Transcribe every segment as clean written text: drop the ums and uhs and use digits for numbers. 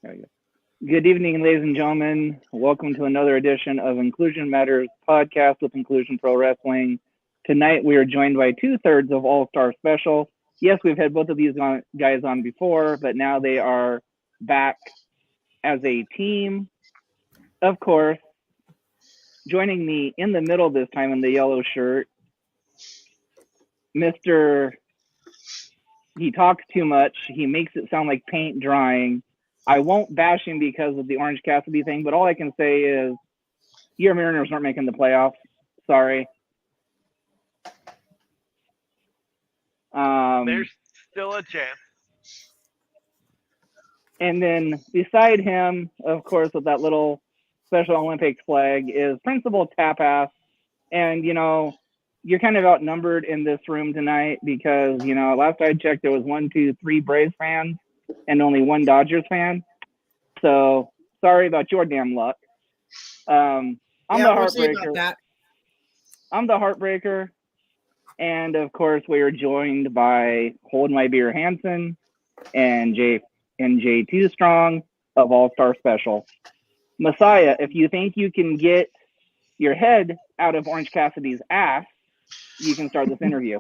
There we go. Good evening, ladies and gentlemen. Welcome to another edition of Inclusion Matters podcast with Inclusion Pro Wrestling. Tonight we are joined by two-thirds of All Star Special. Yes, we've had both of these guys on before, but now they are back as a team. Of course, joining me in the middle this time in the yellow shirt, Mr. He talks too much. He makes it sound like paint drying. I won't bash him because of the Orange Cassidy thing, but all I can say is your Mariners aren't making the playoffs. Sorry. There's still a chance. And then beside him, of course, with that little Special Olympics flag is Principal Tapass. And, you know, you're kind of outnumbered in this room tonight because, you know, last I checked, there was 1, 2, 3 Braves fans and only one Dodgers fan. So sorry about your damn luck. I'm the Heartbreaker. I'm the Heartbreaker. And of course, we are joined by Hold My Beer Hansen and J2 Strong of All Star Special. Messiah, if you think you can get your head out of Orange Cassidy's ass, you can start this interview.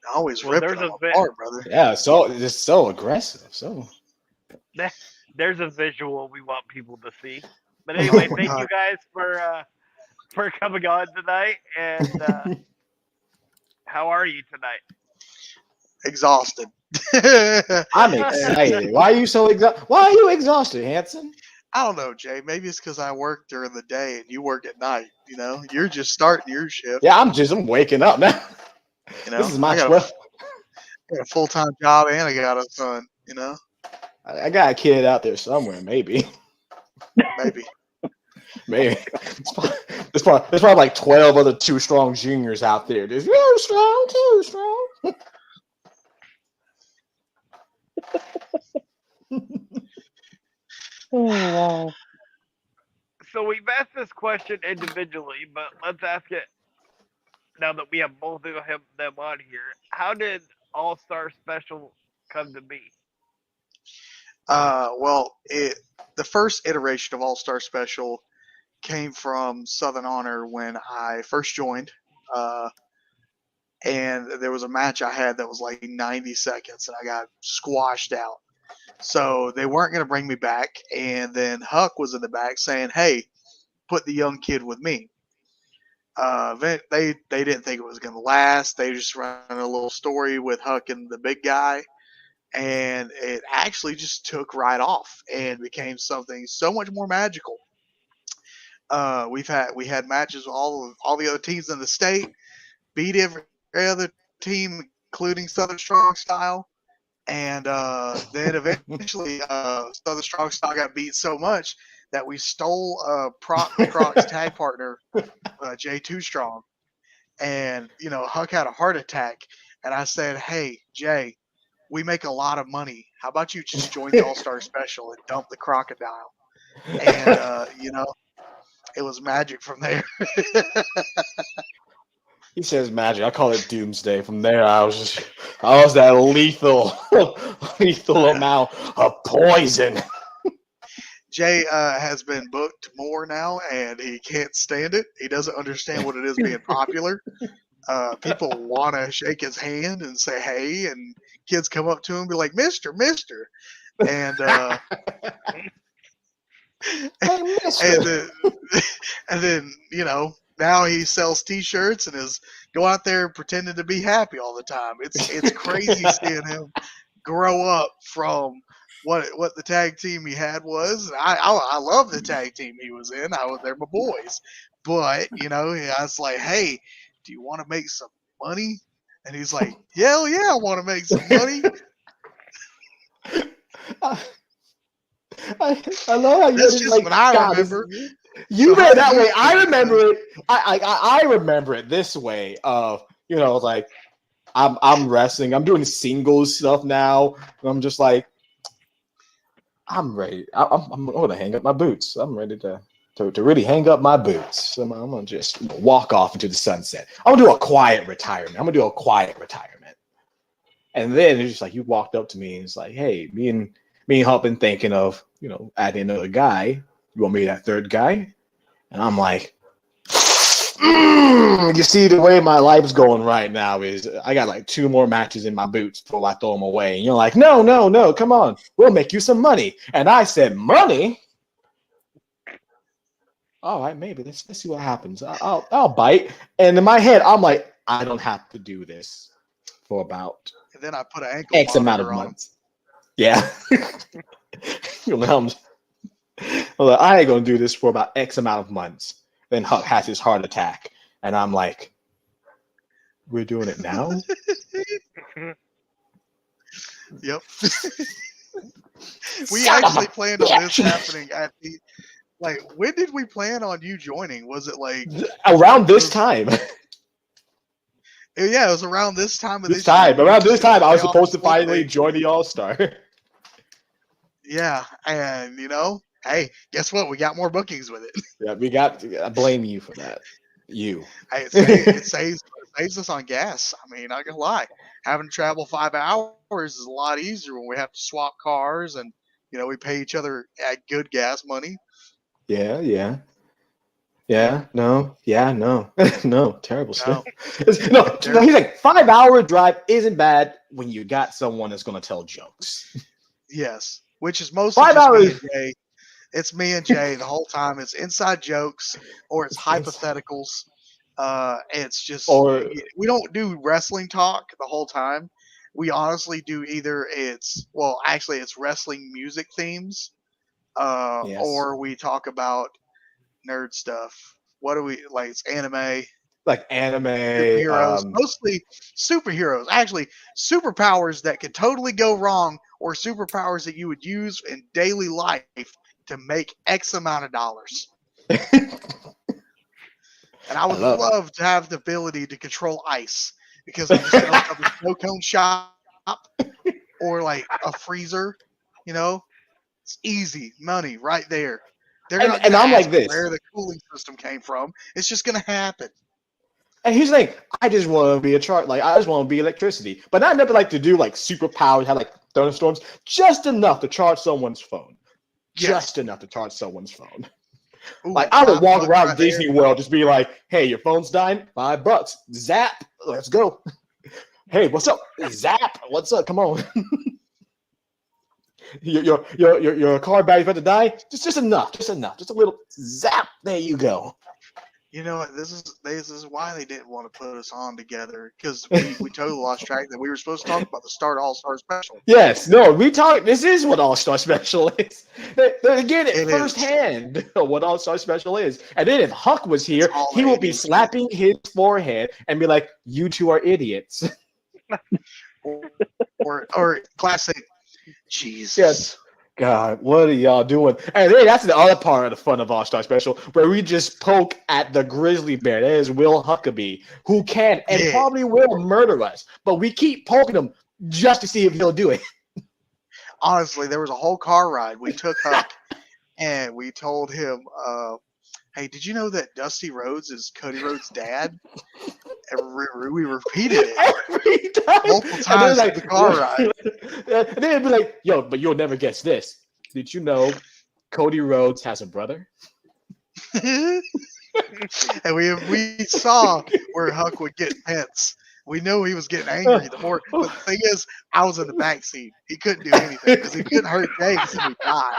I always rip it apart, brother. Yeah, so it's so aggressive. So there's a visual we want people to see. But anyway, thank you guys for coming on tonight. And how are you tonight? Exhausted. I'm excited. Why are you so exhausted? Why are you exhausted, Hanson? I don't know, Jay. Maybe it's because I work during the day and you work at night. You know, you're just starting your shift. Yeah, I'm waking up now. You know, this is my I got a full-time job and I got a son. You know, I got a kid out there somewhere, maybe. Maybe. There's probably like 12 other Too Strong juniors out there. There's too strong. Oh, wow. So we've asked this question individually, but let's ask it now that we have both of them on here. How did All Star Special come to be? Well, the first iteration of All Star Special came from Southern Honor when I first joined. And there was a match I had that was like 90 seconds and I got squashed out. So they weren't going to bring me back. And then Huck was in the back saying, hey, put the young kid with me. They didn't think it was going to last. They just ran a little story with Huck and the big guy. And it actually just took right off and became something so much more magical. We had matches with all the other teams in the state, beat every other team, including Southern Strong Style. And then eventually Southern Strong Style got beat so much that we stole Croc's tag partner, J2 Strong. And, you know, Huck had a heart attack. And I said, hey, Jay, we make a lot of money. How about you just join the All-Star Special and dump the crocodile? And, you know, it was magic from there. He says magic. I call it doomsday. From there, I was that lethal amount of poison. Jay has been booked more now, and he can't stand it. He doesn't understand what it is being popular. People want to shake his hand and say hey, and kids come up to him and be like, Mister. And and then, you know, now he sells T-shirts and is go out there pretending to be happy all the time. It's crazy seeing him grow up from what the tag team he had was. I love the tag team he was in. They're my boys, but you know, I was like, hey, do you want to make some money? And he's like, hell yeah, I want to make some money. I love how you That's just like, what I remember. You read that way. I remember it. I remember it this way. Of, you know, like I'm wrestling. I'm doing singles stuff now. And I'm just like, I'm ready. I'm gonna hang up my boots. I'm ready to really hang up my boots. I'm gonna just walk off into the sunset. I'm gonna do a quiet retirement. And then it's just like you walked up to me and it's like, hey, me and Me and Huck been thinking of, adding another guy. You want me to be that third guy? And I'm like, you see, the way my life's going right now is I got like 2 more matches in my boots before I throw them away. And you're like, no, come on. We'll make you some money. And I said, money? All right, maybe. Let's see what happens. I'll bite. And in my head, I'm like, I don't have to do this for about And then I put an ankle X amount of monitor on him. months. Yeah. I'm like, I ain't gonna do this for about X amount of months. Then Huck has his heart attack, and I'm like, we're doing it now? Yep. We Son of actually a planned on this bitch. happening at the when did we plan on you joining? Was it like Around this time. yeah, it was around this time of This this time. year. Around this time, I was Playoffs supposed to one finally thing. join the All-Star. Yeah, and hey, guess what? We got more bookings with it. Yeah, I blame you for that. You. Hey, it saves us on gas. I mean, not gonna lie, having to travel 5 hours is a lot easier when we have to swap cars and we pay each other at good gas money. Yeah, no, no, terrible stuff. No, he's like 5-hour drive isn't bad when you got someone that's gonna tell jokes. Yes, which is mostly 5 just me hours. and Jay. It's me and Jay the whole time. It's inside jokes or it's hypotheticals. It's just we don't do wrestling talk the whole time. We honestly do either it's wrestling music themes, Yes. or we talk about nerd stuff. What do we like? It's anime, Like anime, superheroes, mostly superheroes. Actually, superpowers that could totally go wrong, or superpowers that you would use in daily life to make X amount of dollars. And I would love to have the ability to control ice because I'm just going to look up a snow cone shop or like a freezer. It's easy money right there. They're not and gonna I'm like ask this. where the cooling system came from. It's just going to happen. And he's like, I just want to be I just want to be electricity. But I never like to do like superpowers, have like thunderstorms, just enough to charge someone's phone. Just enough to charge someone's phone. Ooh, Like I would walk around right Disney there. World, just be like, "Hey, your phone's dying. $5. Zap. Let's go. Hey, what's up? Zap. What's up? Come on. your car battery's about to die. Just enough. Just a little zap. There you go. You know what? This is why they didn't want to put us on together because we totally lost track that we were supposed to talk about the Start All-Star Special. Yes. No. We talk. This is what All-Star Special is. They get it firsthand what All-Star Special is. And then if Huck was here, he would be slapping his forehead and be like, "You two are idiots." or classic. Jesus. Yes. God, what are y'all doing? And then that's the other part of the fun of All-Star Special, where we just poke at the grizzly bear. That is Will Huckabee, who can and probably will murder us. But we keep poking him just to see if he'll do it. Honestly, there was a whole car ride. We took Huck and we told him, hey, did you know that Dusty Rhodes is Cody Rhodes' dad? And we repeated it every time. multiple times like, in the car ride. And then it'd be like, yo, but you'll never guess this. Did you know Cody Rhodes has a brother? And we saw where Huck would get tense. We knew he was getting angry. But the thing is, I was in the back seat. He couldn't do anything because he couldn't hurt Jay because he would die.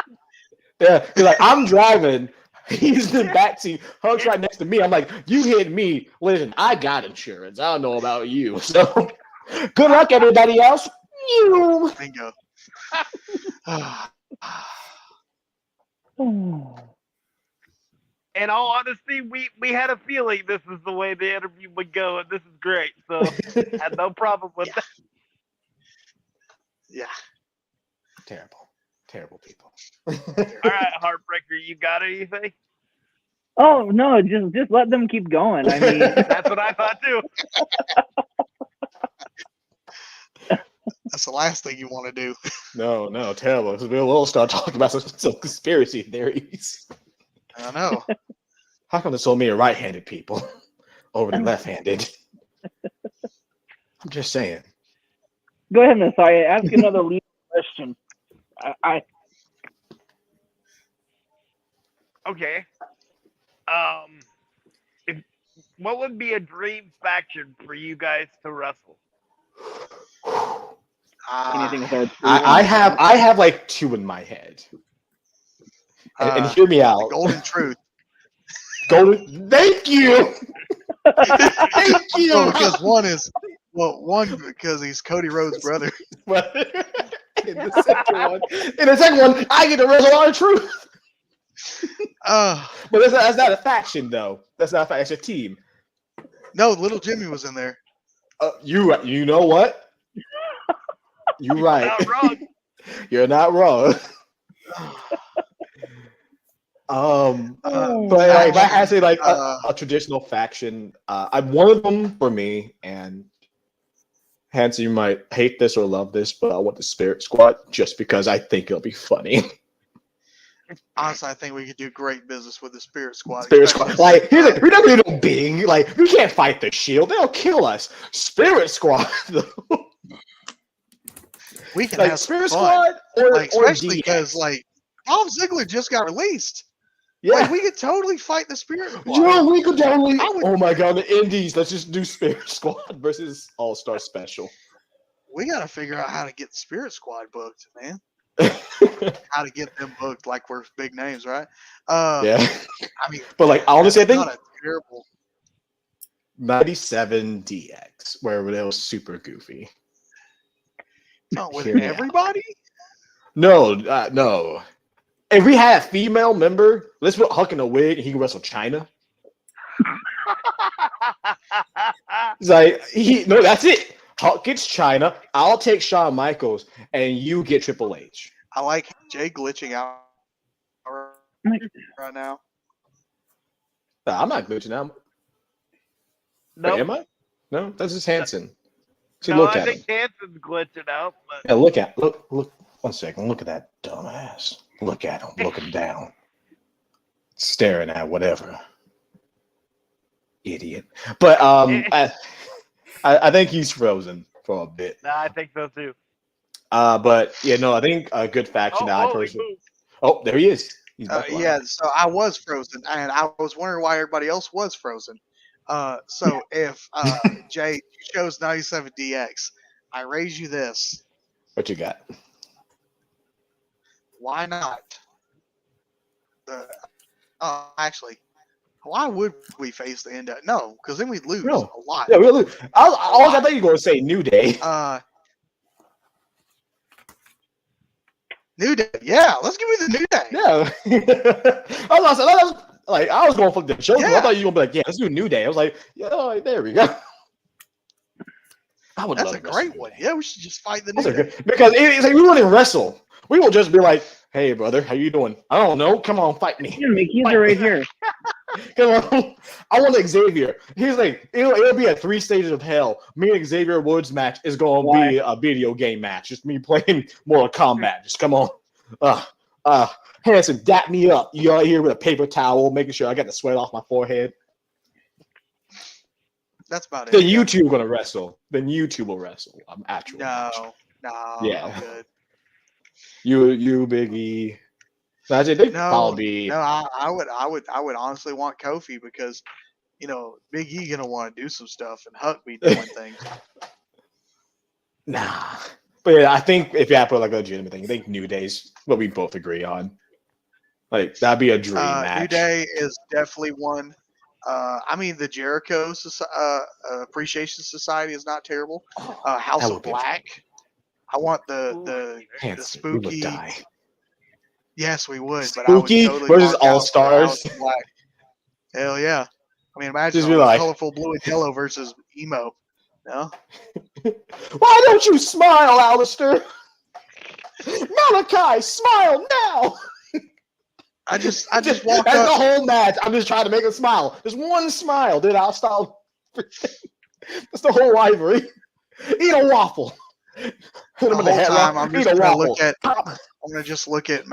Yeah, like I'm driving. He's in the backseat. Huck's right next to me. I'm like, you hit me. Listen, I got insurance. I don't know about you. So good luck, everybody else. You. Bingo. In all honesty, we had a feeling this is the way the interview would go, and this is great. So had no problem with that. Yeah. Terrible people. All right, Heartbreaker, you got anything? Oh no, just let them keep going. I mean, That's what I thought too. That's the last thing you want to do. No, terrible. Because we'll start talking about some conspiracy theories. I know. How come there's so many right-handed people over the left-handed? I'm just saying. go ahead, Miss. Sorry, ask another lead question. I Okay. If what would be a dream faction for you guys to wrestle? anything with our I have like two in my head. And hear me the out. Golden Truth. Golden. Thank you. Thank you. Well, because one because he's Cody Rhodes' brother. But in the second one, I get to wrestle R-Truth. Uh, But that's not a faction, though. That's not a faction. It's a team. no, Little Jimmy was in there. You know what? You're right. Not wrong. You're not wrong. But like, if I had to say like a traditional faction, I'm one of them for me. And Hanson, you might hate this or love this, but I want the Spirit Squad just because I think it'll be funny. Honestly, I think we could do great business with the Spirit Squad. Spirit Squad, like here's like we're not really no big, like we can't fight the Shield; they'll kill us. Spirit Squad, though. We can Like have Spirit some fun. Squad, or Especially DX. because like Dolph Ziggler just got released. Yeah. Like, we could totally fight the Spirit Squad. Yo, we could totally. I would- Oh my god, the Indies. Let's just do Spirit Squad versus All Star Special. We got to figure out how to get the Spirit Squad booked, man. How to get them booked like we're big names, right? Yeah, I mean, but like honestly, I that's think not a terrible. 97 DX, where it was super goofy. Not with Hear me out. everybody. No, no. If we had a female member, let's put Huck in a wig and he can wrestle China. It's like no, that's it. Huck gets China. I'll take Shawn Michaels, and you get Triple H. I like Jay glitching out right now. Nah, I'm not glitching out. No, Wait, am I? No, that's just Hanson. See, no, look I at him. think Hanson's glitching out. But Yeah, look. 1 second. Look at that dumbass. Look at him, looking down, staring at whatever. Idiot. But I think he's frozen for a bit. no, I think so too. But yeah, no, I think a good faction that I holy personally. mook. Oh, there he is. He's back alive. Yeah, so I was frozen, and I was wondering why everybody else was frozen. So if Jay chose 97 DX, I raise you this: What you got? why not? Actually, why would we face the end? No, because then we'd lose No. a lot. Yeah, really. I thought you were going to say New Day. New Day, yeah, let's give me the New Day. Yeah. I was going for the show. Yeah. I thought you were going to be like, yeah, let's do a New Day. I was like, yeah, all right, there we go. I would That's love a to wrestle great New one. Day. Yeah, we should just fight the New Those are Day. good. Because it's like we wouldn't wrestle. We will just be like, hey, brother, how you doing? I don't know. Come on, fight me. Here, Mickey's are right here. Come on. I want Xavier. He's like, it'll be a 3 stages of hell. Me and Xavier Woods match is going to be a video game match. Just me playing Mortal Kombat. Just come on. Hanson, dap me up. You out here with a paper towel, making sure I got the sweat off my forehead. That's about it. Then you two are going to wrestle. Then you two will wrestle. I'm actually. No, Yeah. I'm good. You, Big E. I think No, probably. no, I would honestly want Kofi because, Big E gonna want to do some stuff and Huck be doing things. Nah. But yeah, I think if you have to put like a legitimate thing, I think New Day's what we both agree on. Like that'd be a dream match. New Day is definitely one. I mean, the Jericho Appreciation Society is not terrible. House that of would be Black. I want the Hanson, we would spooky. die. Yes, we would. But I would Spooky totally versus walk out for All-Stars. House of Black. Hell yeah! I mean, imagine Just be like- colorful blue and yellow versus emo. No, Why don't you smile, Alistair? Malachi, smile now. I just walk That's the up. whole match. I'm just trying to make him smile. Just one smile, dude. I'll stop. That's the whole rivalry. Eat a waffle. Hit The him in the whole head. time, I'm Eat just a gonna waffle. look at. I'm gonna just look at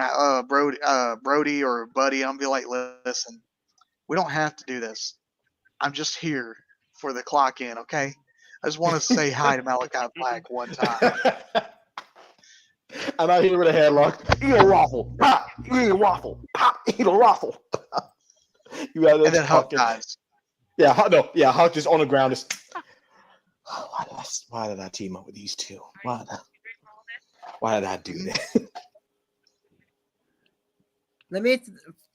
Brody or Buddy. I'm gonna be like, listen, we don't have to do this. I'm just here for the clock in, okay? I just want to say hi to Malachi Black one time. I'm out here with a headlock. Eat a waffle. Pop. Eat a waffle. Pop. Eat a waffle. You got And then Huck dies. Yeah, Huck just on the ground. Just why did I team up with these two? Why did I do that? Let me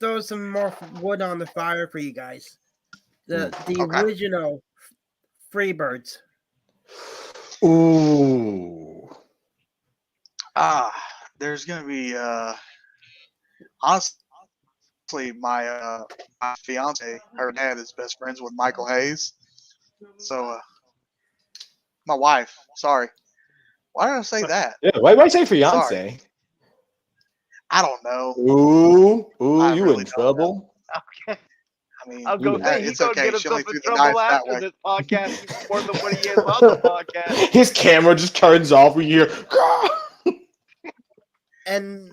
throw some more wood on the fire for you guys. The Okay. original Freebirds. Ooh. There's gonna be honestly my fiance, her dad is best friends with Michael Hayes. So my wife, sorry. Why did I say that? Yeah, why you say fiance? Sorry. I don't know. Ooh, I you really in don't trouble? Okay. I mean, I'll go say it's he's gonna okay. get She only himself in threw the knife trouble that after way. this podcast even more than what he is on the podcast. His camera just turns off. We hear. And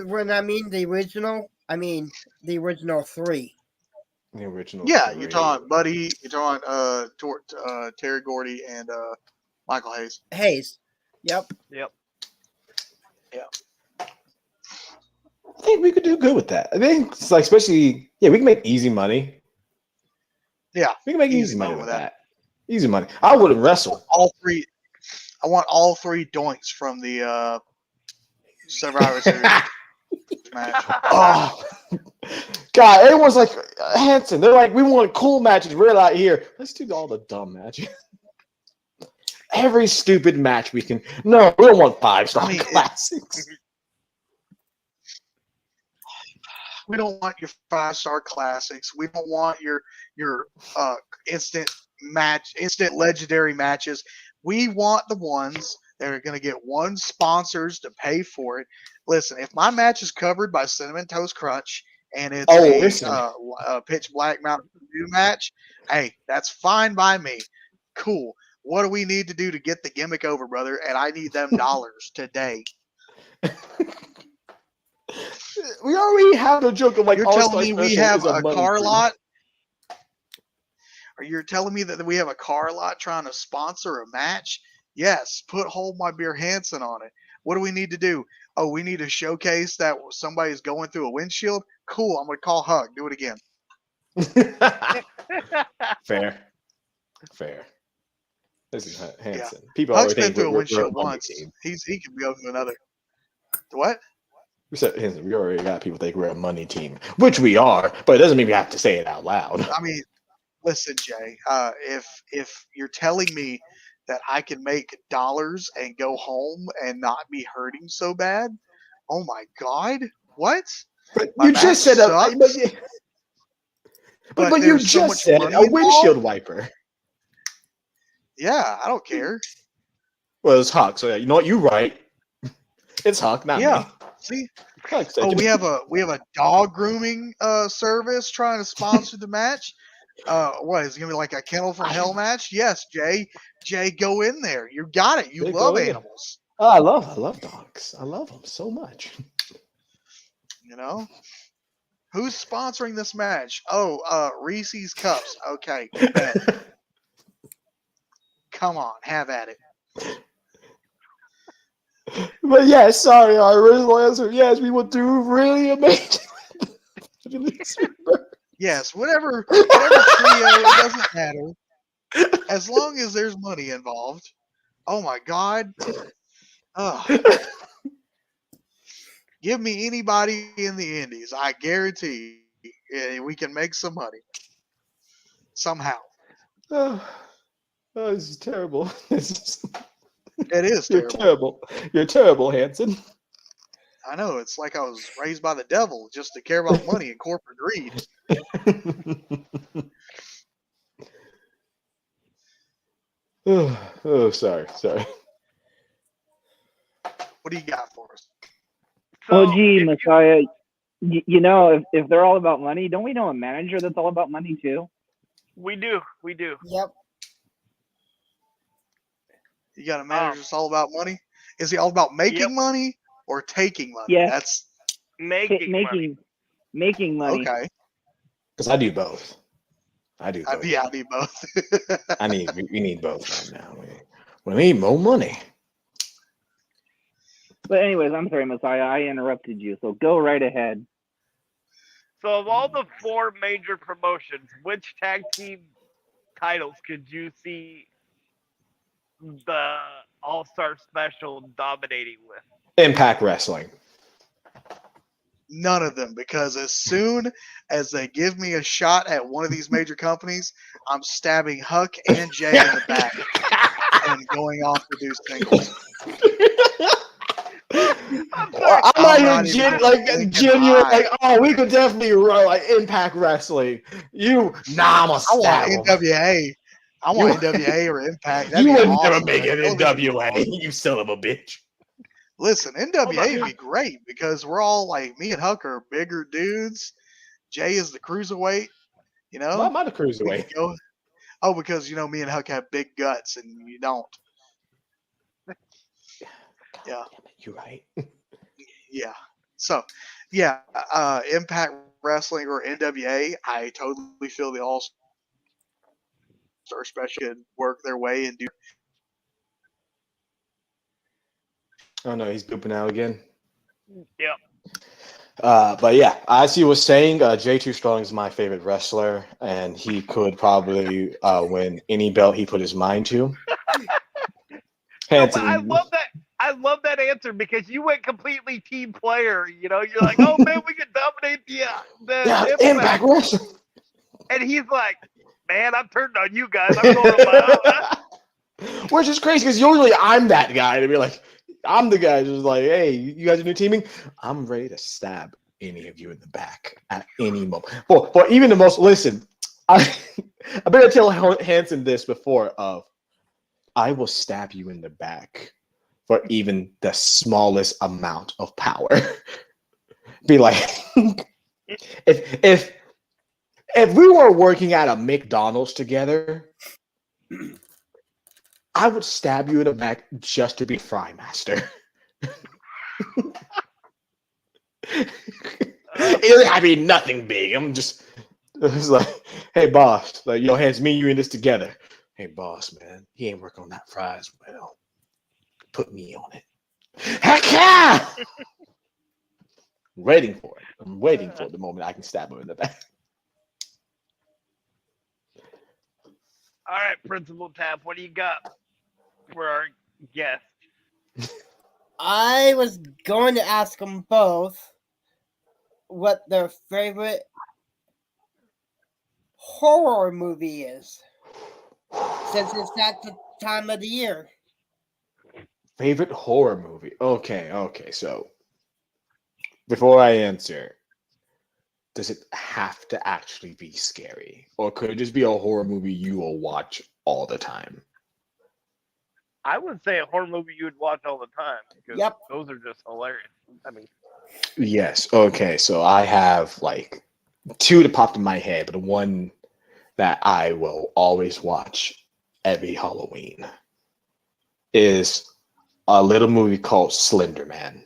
when I mean the original, I mean the original 3. The original. Yeah, three. you're talking Buddy, you're talking Terry Gordy and Michael Hayes. Hayes. Yep. Yep. I think we could do good with that. I think it's like, especially, we can make easy money. Yeah, We can make easy easy money money with with that. Easy money. I wouldn't wrestle. all three. I want all 3 doinks from the Survivor Series match. Oh, God, everyone's like, Hanson, they're like, we want cool matches. We're out here. Let's do all the dumb matches. Every stupid match we can. No, we don't want 5-star I mean, classics. We don't want your 5-star classics. We don't want your instant legendary matches. We want the ones that are going to get one sponsors to pay for it. Listen, if my match is covered by Cinnamon Toast Crunch and it's a Pitch Black Mountain Dew match, hey, that's fine by me. Cool. What do we need to do to get the gimmick over, brother? And I need them dollars today. We already have the joke of like, You're telling me we have a car lot? Or you're telling me that we have a car lot trying to sponsor a match? Yes, put Hold My Beer Hanson on it. What do we need to do? Oh, we need to showcase that somebody's going through a windshield? Cool, I'm going to call Hug. Do it again. Fair. This is Hanson. People Hug's already been think through a we're windshield a money once. team. He can go through another. What? We said Hanson, we already got people think we're a money team, which we are, but it doesn't mean we have to say it out loud. I mean, listen, Jay. If you're telling me that I can make dollars and go home and not be hurting so bad, oh my God, what? But My you match just said sucks, but you there's so just much said money a windshield involved? wiper. Yeah, I don't care. Well, it's Huck, so you know what? You're right. It's Huck, not Yeah. me. See? Huck said Oh, you- we have a dog grooming service trying to sponsor the match. What is it gonna be like a Kennel from Hell match? Yes, Jay. Jay, go in there. You got it. You Jay, love go in. animals. Oh, I love dogs. I love them so much. You know? Who's sponsoring this match? Oh, Reese's Cups. Okay. Bet. Come on, have at it. But yes, sorry, our original answer, yes, we would do really amazing. Yes, whatever trio, it doesn't matter. As long as there's money involved. Oh my God. Ugh. Give me anybody in the Indies. I guarantee we can make some money. Somehow. Oh, this is terrible. It is You're terrible. terrible. You're terrible, Hanson. I know. It's like I was raised by the devil just to care about money and corporate greed. Sorry. What do you got for us? Well, gee, if you- Messiah, you know, if they're all about money, don't we know a manager that's all about money too? we do. Yep. You got a manager that's all about money? Is he all about making money or taking money? Yes. That's Making money. Making money. okay. Because I do both. I do both. Yeah, I need both. We need both right now. We need more money. But anyways, I'm sorry, Messiah. I interrupted you, so go right ahead. So of all the 4 major promotions, which tag team titles could you see the All-Star Special dominating with? Impact Wrestling. None of them, because as soon as they give me a shot at one of these major companies, I'm stabbing Huck and Jay in the back and going off to do singles. I'm Or sorry. I'm not not even even thinking genuine. high. Like, oh, we could definitely run like Impact Wrestling. I'm gonna I stab want 'em. NWA. I You- want NWA or Impact. That'd You be would awesome. never make it in Television WA, show. you son of a bitch. Listen, NWA on. would be great because we're all like me and Huck are bigger dudes. Jay is the cruiserweight. You know, Why am I the we cruiserweight? could go. Oh, because me and Huck have big guts and you don't. Yeah. Damn it, you're right. Yeah. So, yeah, Impact Wrestling or NWA, I totally feel the All Star Special could work their way and do. Oh no, he's pooping out again. Yep. But yeah, as he was saying, Jay Too Strong is my favorite wrestler, and he could probably win any belt he put his mind to. No, Hence, but I love that. I love that answer because you went completely team player. You know, you're like, oh man, we can dominate the yeah, Impact Wrestling. And he's like, man, I'm turning on you guys. I'm going on my own. Which is crazy because usually I'm that guy to be like, I'm the guy who's like, hey, you guys are new teaming? I'm ready to stab any of you in the back at any moment. For even the most, listen, I better tell Hanson this before of, I will stab you in the back for even the smallest amount of power. Be like, if we were working at a McDonald's together, I would stab you in the back just to be Fry Master. I mean, nothing big. It's like, hey, boss, like, yo, hands me, you in this together. Hey, boss, man, he ain't working on that fries well. Put me on it. Heck yeah! Waiting for it. I'm waiting for the moment I can stab him in the back. All right, Principal Tap, what do you got for our guest? I was going to ask them both what their favorite horror movie is, since it's at the time of the year. Favorite horror movie? Okay. So, before I answer, does it have to actually be scary? Or could it just be a horror movie you will watch all the time? I would say a horror movie you would watch all the time because Yep. those are just hilarious. I mean, Yes. Okay. So I have like 2 that popped in my head, but the one that I will always watch every Halloween is a little movie called Slender Man.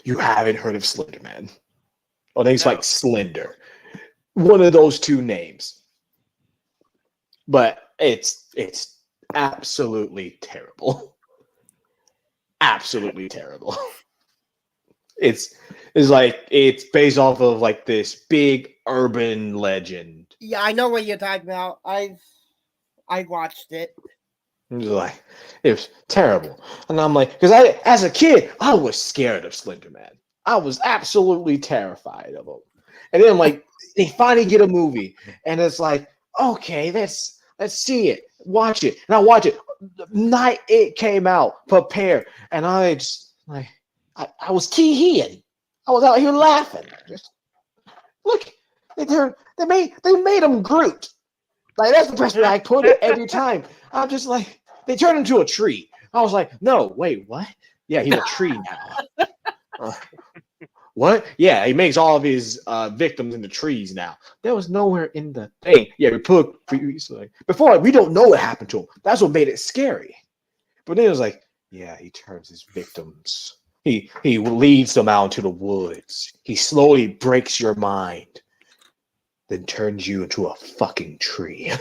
You haven't heard of Slender Man? Oh, name's No. like Slender. One of those 2 names. But it's absolutely terrible. Absolutely terrible. It's based off of like this big urban legend. Yeah, I know what you're talking about. I watched it. Like, it was terrible. And I'm like, because as a kid, I was scared of Slender Man. I was absolutely terrified of him. And then like they finally get a movie, and it's like, okay, let's see it, watch it, and I watch it. The night it came out, prepare, and I just like I was tee-heeing. I was out here laughing. Just look, they made him Groot. Like that's the best way I put it every time. I'm just like, they turned into a tree. I was like, no, wait, what? Yeah, he's a tree now. What? Yeah, he makes all of his victims into trees now. There was nowhere in the thing. Yeah, before we don't know what happened to him. That's what made it scary. But then it was like, yeah, he turns his victims. He leads them out into the woods. He slowly breaks your mind, then turns you into a fucking tree.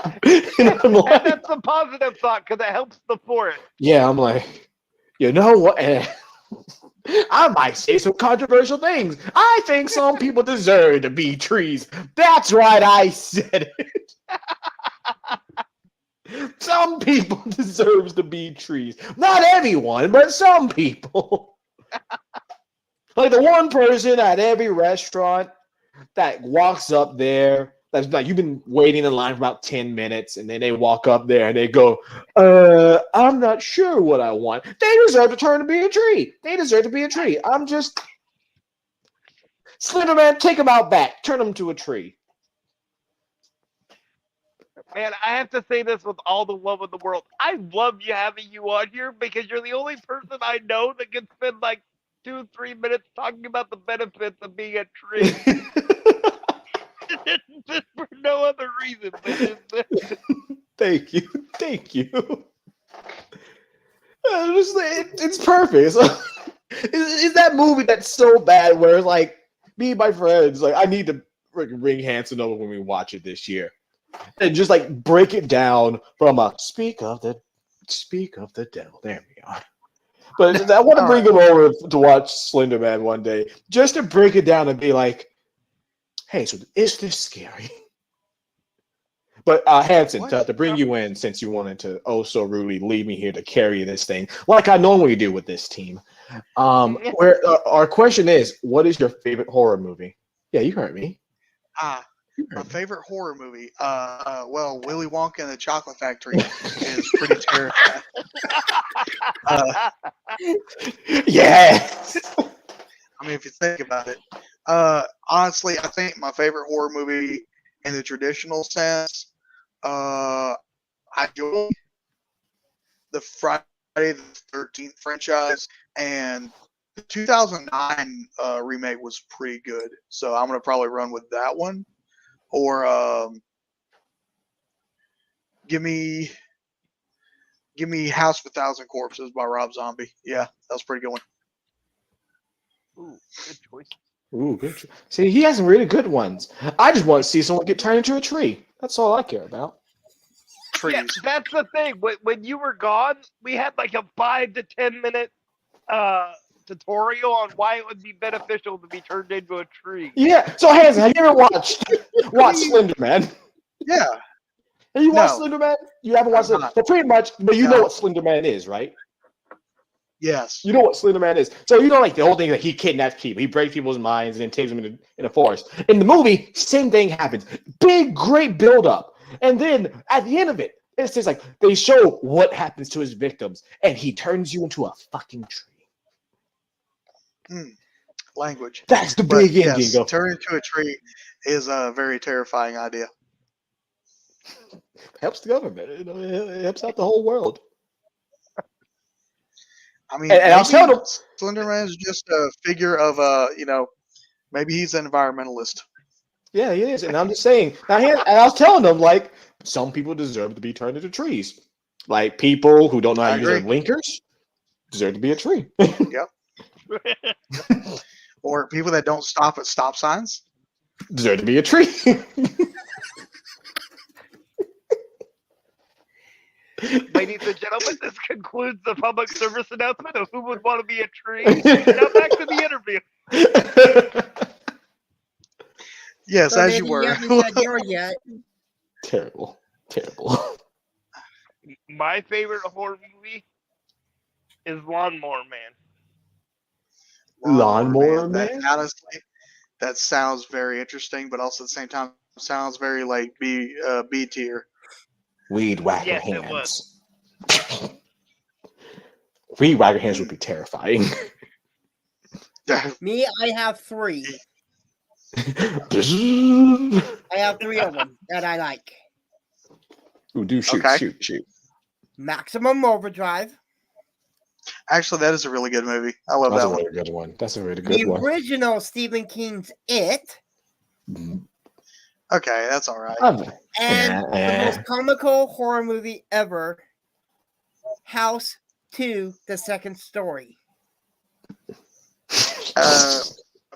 And I'm And like, that's the positive thought because it helps the forest. yeah, I'm like, you know what? I might say some controversial things. I think some people deserve to be trees. That's right, I said it. Some people deserves to be trees. Not everyone, but some people. Like the one person at every restaurant that walks up there, that's like you've been waiting in line for about 10 minutes, and then they walk up there and they go, I'm not sure what I want. They deserve to turn to be a tree. They deserve to be a tree. I'm just Slenderman, take them out back. Turn them to a tree. Man, I have to say this with all the love in the world. I love you having you on here because you're the only person I know that can spend like 2-3 minutes talking about the benefits of being a tree. Just for no other reason. But just, Thank you. Thank you. It's perfect. It's that movie that's so bad where like me and my friends, like I need to ring Hanson over when we watch it this year. And just like break it down from a speak of the devil. There we are. But I want to bring him over to watch Slender Man one day, just to break it down and be like, hey, so is this scary? But Hanson, to bring you in, since you wanted to so rudely leave me here to carry this thing, like I normally do with this team. Where our question is, what is your favorite horror movie? Yeah, you heard me. My favorite horror movie, well, Willy Wonka and the Chocolate Factory is pretty terrifying. Yes. I mean, if you think about it, honestly, I think my favorite horror movie in the traditional sense, I enjoy the Friday the 13th franchise, and the 2009 remake was pretty good. So I'm gonna probably run with that one. Or give me House of a Thousand Corpses by Rob Zombie. Yeah, that was a pretty good one. Ooh, good choice. Ooh, good. See, he has some really good ones. I just want to see someone get turned into a tree. That's all I care about. Trees. Yeah, that's the thing. When you were gone, we had like a 5 to 10 minute tutorial on why it would be beneficial to be turned into a tree. Yeah. So, Hanson, have you ever watched Slender Man? Yeah. Have you watched No. Slender Man? You haven't watched I've it. not. So pretty much, but you No. know what Slender Man is, right? Yes. You know what Slender Man is. So you know, like the whole thing that he kidnaps people, he breaks people's minds, and then takes them in a forest. In the movie, same thing happens. Big, great build up, and then at the end of it, it's just like they show what happens to his victims, and he turns you into a fucking tree. Language. That's the But big ending. yes, turn into a tree is a very terrifying idea. Helps the government. You know, it helps out the whole world. I mean, And I'll tell them. Slenderman is just a figure of maybe he's an environmentalist. Yeah, he is. And I'm just saying. And I was telling them, like, some people deserve to be turned into trees. Like, people who don't know how to use their blinkers deserve to be a tree. Yep. Or people that don't stop at stop signs deserve to be a tree. Ladies and gentlemen, this concludes the public service announcement of who would want to be a tree. Now back to the interview. Yes, So as maybe you were. haven't said yours yet. Terrible. My favorite horror movie is Lawnmower Man. Lawnmower Man? Honestly, that sounds very interesting, but also at the same time sounds very like B tier. Weed whacker Yes, it hands. Weed whacker hands would be terrifying. Me, I have 3. I have 3 of them that I like. Ooh, do shoot, Okay. shoot. Maximum Overdrive. Actually, that is a really good movie. I love That's that a one. really good one. That's a really The good one. original Stephen King's It. Okay, that's all right. And the most comical horror movie ever, House 2, The Second Story.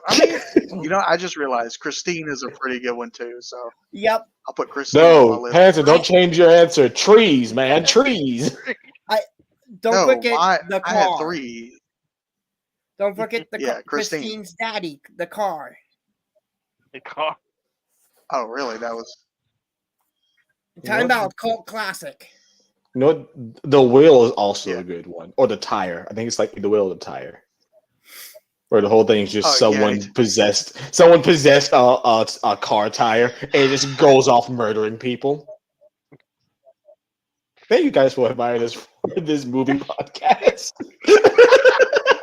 I mean, I just realized Christine is a pretty good one too. So Yep. I'll put Christine on my No, list. Hanson, don't change your answer. Trees, man, trees. Don't No, forget the I had car. 3. Don't forget the Yeah, Christine. Christine's daddy, the car. The car. Oh, really? That was. Talking about cult classic. You know what? The wheel is also Yeah. a good one, or the tire. I think it's like the wheel or the tire, where the whole thing is just Oh, yeah. someone possessed. Someone possessed a car tire, and it just goes off murdering people. Thank you guys for inviting us for this movie podcast.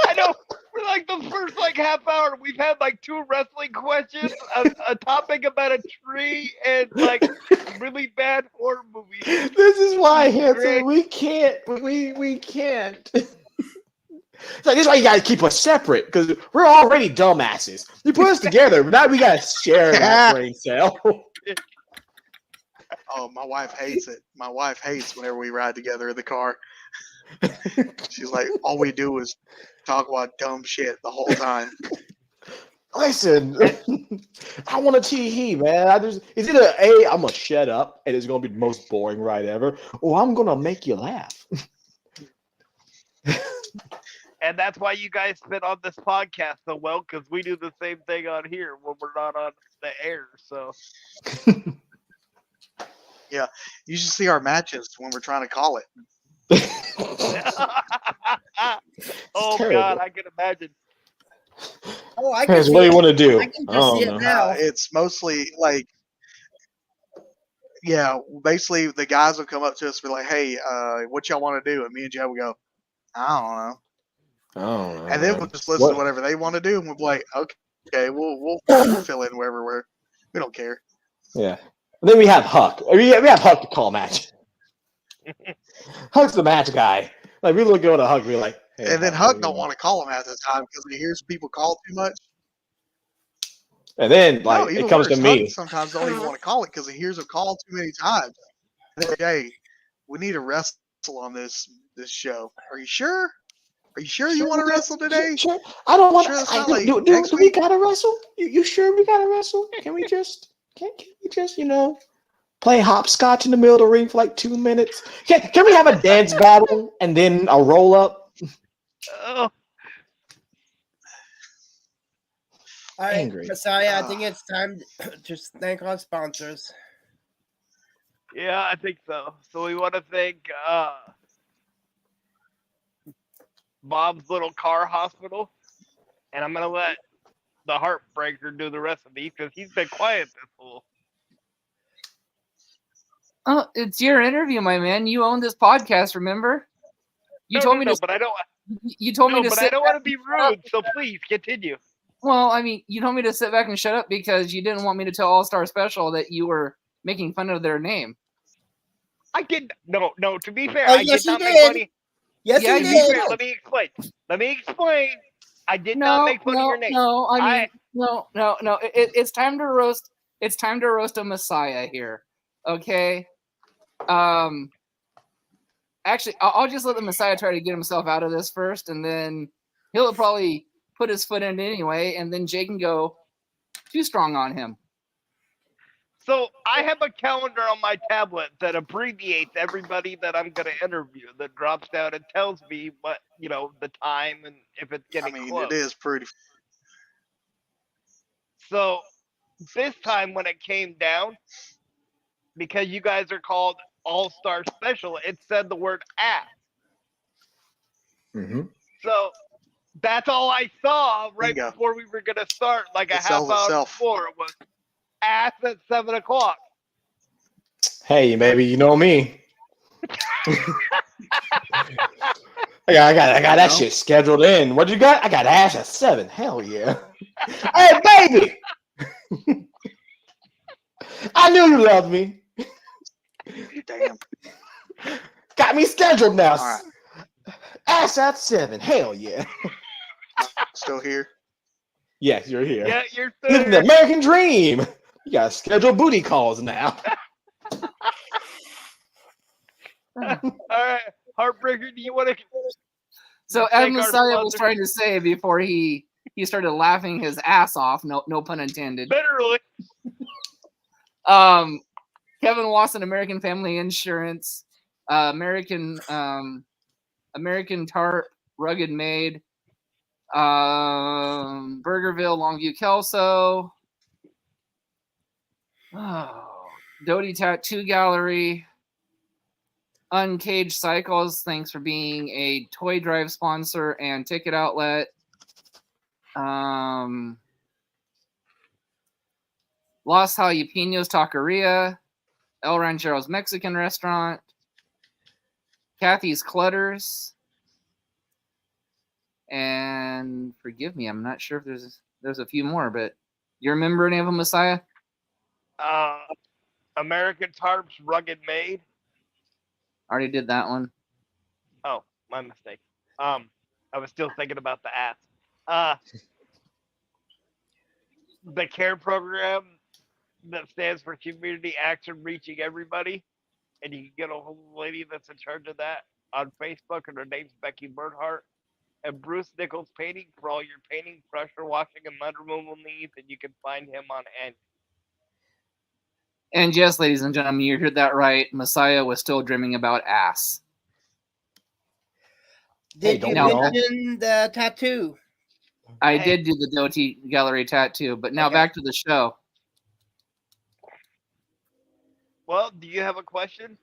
I know. For like the first half hour, we've had 2 wrestling questions, a topic about a tree, and really bad horror movies. This is why, Great. Hanson, we can't. We can't. It's like, this is why you guys keep us separate, because we're already dumbasses. You put us together, but now we gotta share that brain cell. Oh, my wife hates it. My wife hates whenever we ride together in the car. She's like, all we do is talk about dumb shit the whole time. Listen, I want a tee, man. Is it an A? I'm gonna shut up, and it's gonna be the most boring ride ever, or I'm gonna make you laugh. And that's why you guys fit on this podcast so well, because we do the same thing on here when we're not on the air. So You should see our matches when we're trying to call it. oh terrible. God, I can imagine. Oh, I can Hanson, see what do you it. want to do? I can I just see don't it know. now. It's mostly basically the guys will come up to us and be like, hey, what y'all want to do? And me and Joe will go, I don't know. I don't know. And then we'll just listen to whatever they want to do, and we'll be like, okay, we'll fill in wherever we don't care. Yeah. And then we have Huck. We have Huck to call match. Huck's the match guy. Like, we look good at Huck, we're like, hey, And then Huck, Huck don't want to call him at the time because he hears people call too much. And then, No, like, even it comes worse, to me. Huck sometimes don't even want to call it because he hears a call too many times. And like, hey, we need to wrestle on this show. Are you sure? Are you sure you want to wrestle today? Sure. I don't want Sure that's to. not like Do next we week? gotta wrestle? You sure we gotta wrestle? Can we just, play hopscotch in the middle of the ring for like 2 minutes? Can we have a dance battle and then a roll up? Oh, All right, Angry. Messiah, I think it's time to just thank our sponsors. yeah, I think so. So we want to thank Bob's Little Car Hospital, and I'm gonna let the Heartbreaker do the rest of these because he's been quiet this whole. Oh, it's your interview, my man. You own this podcast, remember? You told me to. But I don't. You told me to But sit. I don't want to be rude. So please continue. Well, I mean, you told me to sit back and shut up because you didn't want me to tell All Star Special that you were making fun of their name. I did no. To be fair, Oh, I yes, did not you make did. funny. Yes, Yeah, you To be did. fair, let me explain. I did not make fun of your name. No, I mean, I- no. It's time to roast. It's time to roast a Messiah here. Okay. Actually, I'll just let the Messiah try to get himself out of this first, and then he'll probably put his foot in it anyway, and then Jay can go too strong on him. So I have a calendar on my tablet that abbreviates everybody that I'm going to interview. That drops down and tells me what the time and if it's I getting mean, close. it is pretty. So this time when it came down, because you guys are called All-Star Special, it said the word ass. Mm-hmm. So that's all I saw right Bingo. before we were going to start, like a It half sells hour itself. before. It was ass at 7 o'clock. Hey, maybe you know me. I got that shit scheduled in. What you got? I got ass at 7. Hell yeah. Hey, baby. I knew you loved me. Damn. Got me scheduled now. All right. Ass at 7. Hell yeah. Still here. Yes, you're here. Yeah, you're Living the American dream. You got scheduled booty calls now. All right, Heartbreaker, do you want to? So as Thank our Messiah was sponsor. trying to say before he he started laughing his ass off. No pun intended. Literally. Kevin Wasson, American Family Insurance, American Tarp, Rugged Made, Burgerville, Longview, Kelso, Doty Tattoo Gallery, Uncaged Cycles. Thanks for being a toy drive sponsor and ticket outlet. Los Jalapenos Taqueria, El Ranchero's Mexican Restaurant, Kathy's Clutters, and forgive me, I'm not sure if there's a few more, but you remember any of them, Messiah? American Tarp's Rugged Made. Already did that one. Oh, my mistake. I was still thinking about the ass. The CARE program that stands for Community Action Reaching Everybody, and you can get a whole lady that's in charge of that on Facebook, and her name's Becky Bernhardt. And Bruce Nichols Painting for all your painting, pressure washing, and mud removal needs, and you can find him on Anchor. And yes, ladies and gentlemen, you heard that right. Messiah was still dreaming about ass. Did Hey, you don't we all? mention the tattoo? I did do the Doty Gallery tattoo, but now Okay. back to the show. Well, do you have a question?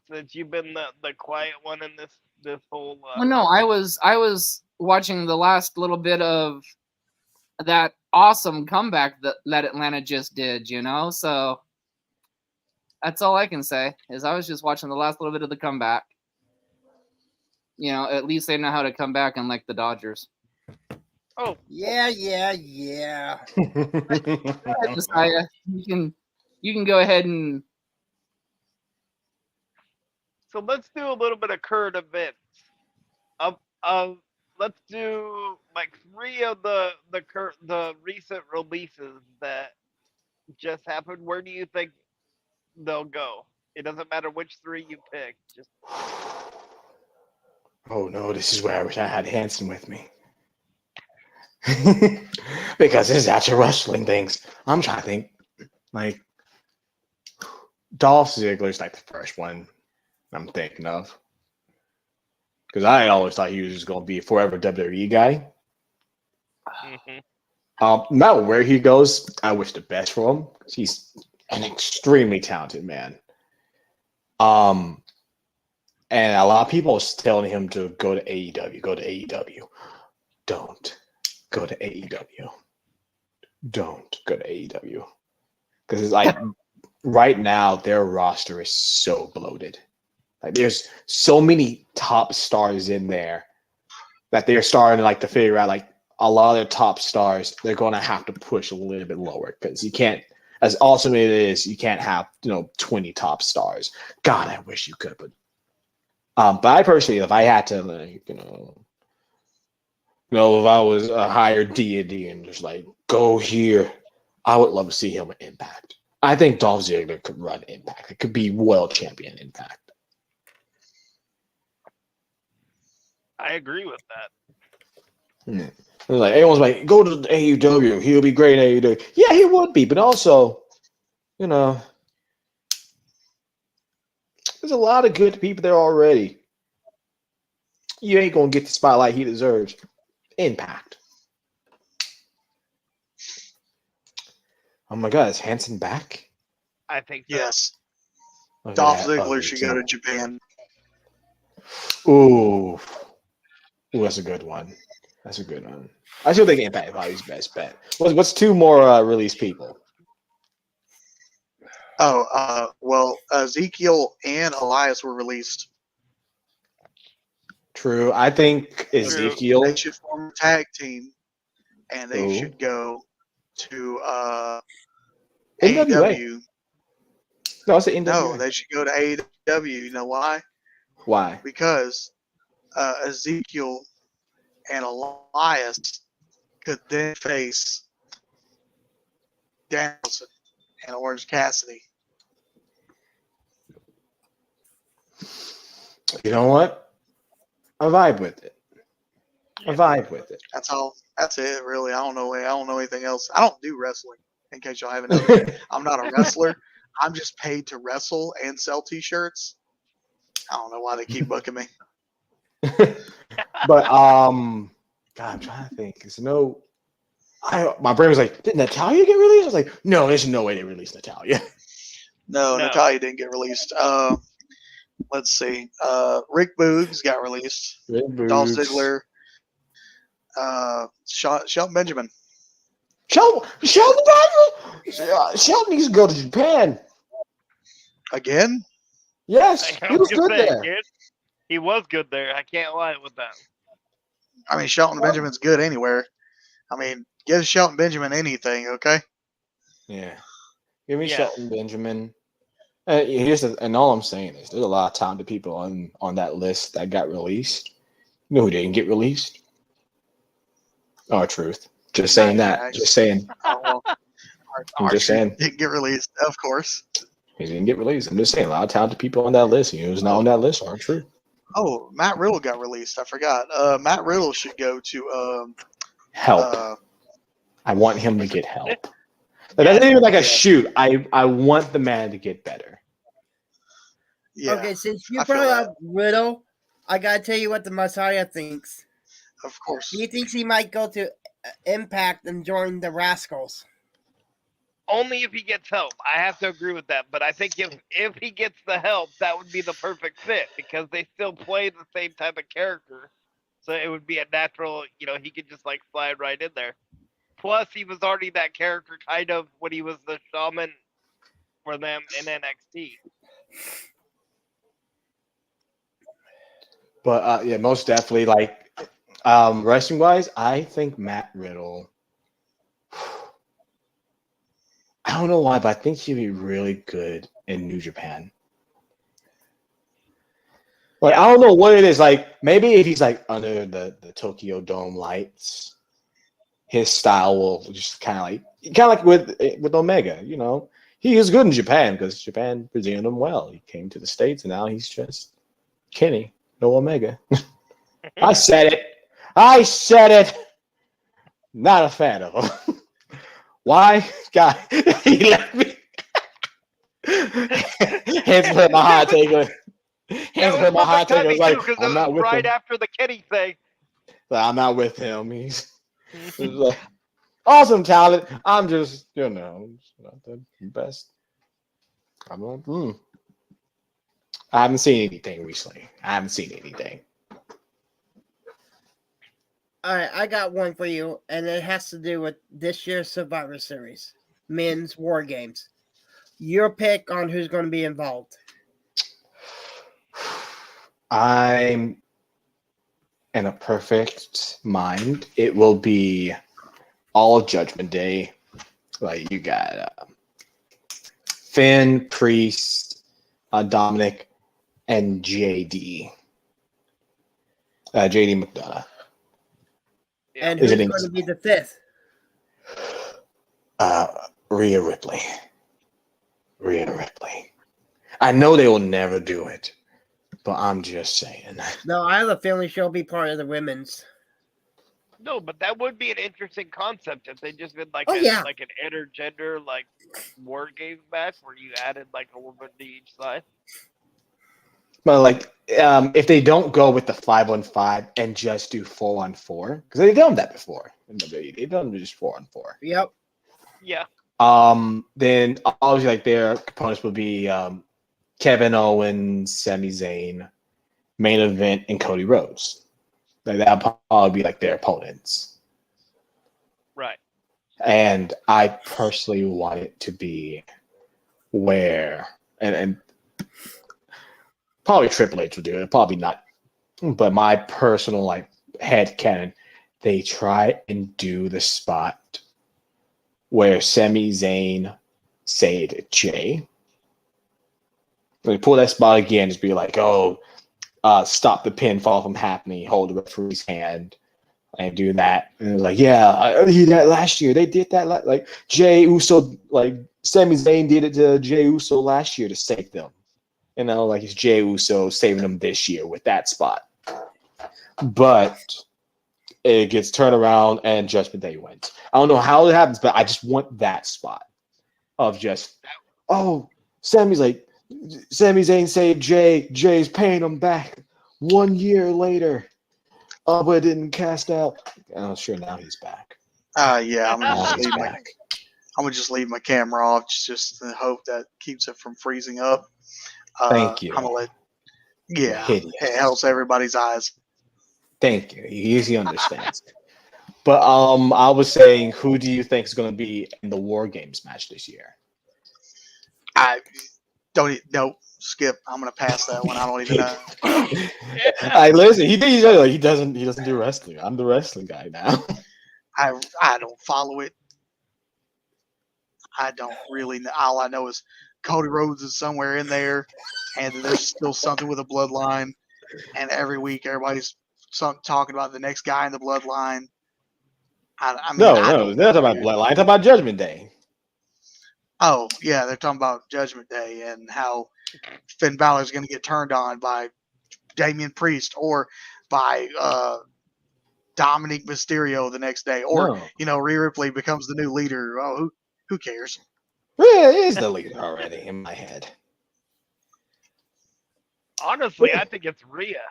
Since you've been the quiet one in this whole. Well, no, I was watching the last little bit of that awesome comeback that Atlanta just did, so that's all I can say is I was just watching the last little bit of the comeback. At least they know how to come back, unlike the Dodgers. Oh, Yeah. Go ahead, Messiah. You can go ahead and so let's do a little bit of current events. Let's do like 3 of the recent releases that just happened. Where do you think they'll go? It doesn't matter which 3 you pick. Just Oh no, this is where I wish I had Hanson with me. Because this is actual wrestling things. I'm trying to think. Like Dolph Ziggler's like the first one I'm thinking of. Because I always thought he was just gonna be a forever WWE guy. mhm. No matter where he goes, I wish the best for him. He's an extremely talented man. And a lot of people are telling him to go to AEW. Go to AEW. Don't go to AEW. Don't go to AEW. Because it's like right now their roster is so bloated. Like there's so many top stars in there that they're starting to figure out like a lot of their top stars they're going to have to push a little bit lower because you can't. As awesome as it is, you can't have 20 top stars. God, I wish you could, but I personally, if I had to, if I was a higher deity and just go here, I would love to see him in Impact. I think Dolph Ziggler could run Impact. It could be world champion Impact. I agree with that. Yeah. Everyone's like, go to AEW. He'll be great at AEW. Yeah, he would be, but also, there's a lot of good people there already. You ain't gonna get the spotlight he deserves. Impact. Oh my God, is Hanson back? I think so. Yes. Okay, Dolph that- Ziggler okay, should so- go to Japan. Ooh, that's a good one. That's a good one. I still think Impact is probably his best bet. What's 2 more released people? Well, Ezekiel and Elias were released. True. I think Ezekiel. They should form a tag team, and they Ooh. should go to NWA. AEW. No, it's the NWA. No, they should go to AEW. You know why? Why? Because Ezekiel and Elias could then face Danielson and Orange Cassidy. You know what? I vibe with it. That's all. That's it, really. I don't know anything else. I don't do wrestling. In case y'all haven't noticed, I'm not a wrestler. I'm just paid to wrestle and sell T-shirts. I don't know why they keep booking me. But God, I'm trying to think. Cause my brain was like, did Natalia get released? I was like, no, there's no way they released Natalia. No, No. Natalia didn't get released. Let's see. Rick Boogs got released. Dolph Ziggler. Shelton Benjamin. Shelton needs to go to Japan. Again? Yes, I he was gonna good say, there. kid, he was good there. I can't lie with that. I mean, Shelton Benjamin's good anywhere. I mean, give Shelton Benjamin anything, okay? Yeah, give me Yeah. Shelton Benjamin. And all I'm saying is, there's a lot of talented people on that list that got released. You know who didn't get released? R-Truth. Just saying that. Nice. Just saying. Oh, well, I'm just saying. Didn't get released, of course. He didn't get released. I'm just saying, a lot of talented people on that list. Who's not on that list aren't true. Oh, Matt Riddle got released. I forgot. Matt Riddle should go to Help. I want him to get help. Like, that's not even like a shoot. I want the man to get better. yeah, Okay, since you I feel brought that. up Riddle, I gotta tell you what the Messiah thinks. of course. He thinks he might go to Impact and join the Rascals. Only if he gets help. I have to agree with that. But I think if he gets the help, that would be the perfect fit because they still play the same type of character. So it would be a natural, he could just like slide right in there. Plus, he was already that character kind of when he was the shaman for them in NXT. But yeah, most definitely. Like wrestling wise, I think Matt Riddle. I don't know why, but I think he'd be really good in New Japan. Like, I don't know what it is. Like, maybe if he's like under the Tokyo Dome lights, his style will just kind of like with Omega. He is good in Japan because Japan presented him well. He came to the States and now he's just Kenny, no Omega. I said it. Not a fan of him. Why? God, he left me. Hands for my hot take. Hands for my hot take. I was like, I'm not with right him. after the Kenny thing. But I'm not with him. He's like, awesome talent. I'm just, not the best. I'm like, I haven't seen anything recently. All right, I got one for you, and it has to do with this year's Survivor Series, Men's War Games. Your pick on who's going to be involved. I'm in a perfect mind. It will be all Judgment Day. Like, you got Finn, Priest, Dominic, and JD. JD McDonough. And Is who's it going to be the fifth? Rhea Ripley. I know they will never do it, but I'm just saying. No, I have a feeling she'll be part of the women's. No, but that would be an interesting concept if they just did like like an intergender like war game match where you added like a woman to each side. But like, if they don't go with the 5-on-5 and just do 4-on-4, because they've done that before in WWE, they've done just 4-on-4. Yep. Yeah. Then obviously like their components would be Kevin Owens, Sami Zayn, main event, and Cody Rhodes. Like that'll probably be like their opponents. Right. And I personally want it to be where and probably Triple H will do it. Probably not. But my personal headcanon, they try and do the spot where Sami Zayn saved Jay. They pull that spot again, just be like, stop the pinfall from happening, hold the referee's hand, and do that. And like, I did that last year. They did that like Jey Uso, like Sami Zayn did it to Jey Uso last year to save them. Like it's Jey Uso saving them this year with that spot. But it gets turned around and Judgment Day wins. I don't know how it happens, but I just want that spot of just, oh, Sami Zayn saved Jay. Jay's paying him back 1 year later. Oh, but it didn't cast out. Oh, sure, now he's back. Yeah, I'm gonna Now just he's leave my back. my camera off just in the hope that keeps it from freezing up. Thank you. I'm gonna let. Yeah, Hideous. it helps everybody's eyes. Thank you. He understands. But I was saying, who do you think is going to be in the War Games match this year? I don't no skip. I'm gonna pass that one. I don't even know. I listen. He doesn't do wrestling. I'm the wrestling guy now. I don't follow it. I don't really know. All I know is Cody Rhodes is somewhere in there, and there's still something with a bloodline. And every week, everybody's talking about the next guy in the bloodline. I mean, No, I they're don't not know, talking about dude. Bloodline. They're talking about Judgment Day. Oh, yeah, they're talking about Judgment Day and how Finn Balor's going to get turned on by Damian Priest or by Dominic Mysterio the next day, or No. Rhea Ripley becomes the new leader. Oh, who cares? Rhea is the leader already in my head. Honestly, I think it's Rhea.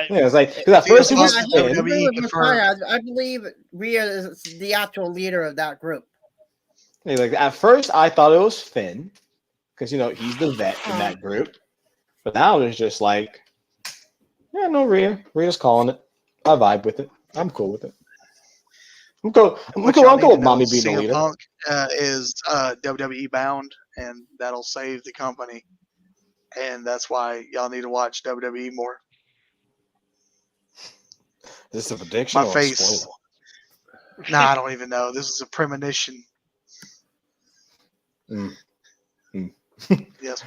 Yeah, it's like because at first it was Yeah, Finn. WWE confirmed. I believe Rhea is the actual leader of that group. Yeah, like at first I thought it was Finn because he's the vet in that group, but now it's just like, yeah, no, Rhea's calling it. I vibe with it. I'm cool with it. I'm cool with mommy being the CM leader. Punk is WWE bound, and that'll save the company. And that's why y'all need to watch WWE more. Is this a prediction My or face. a spoiler? Nah, I don't even know. This is a premonition. Yes.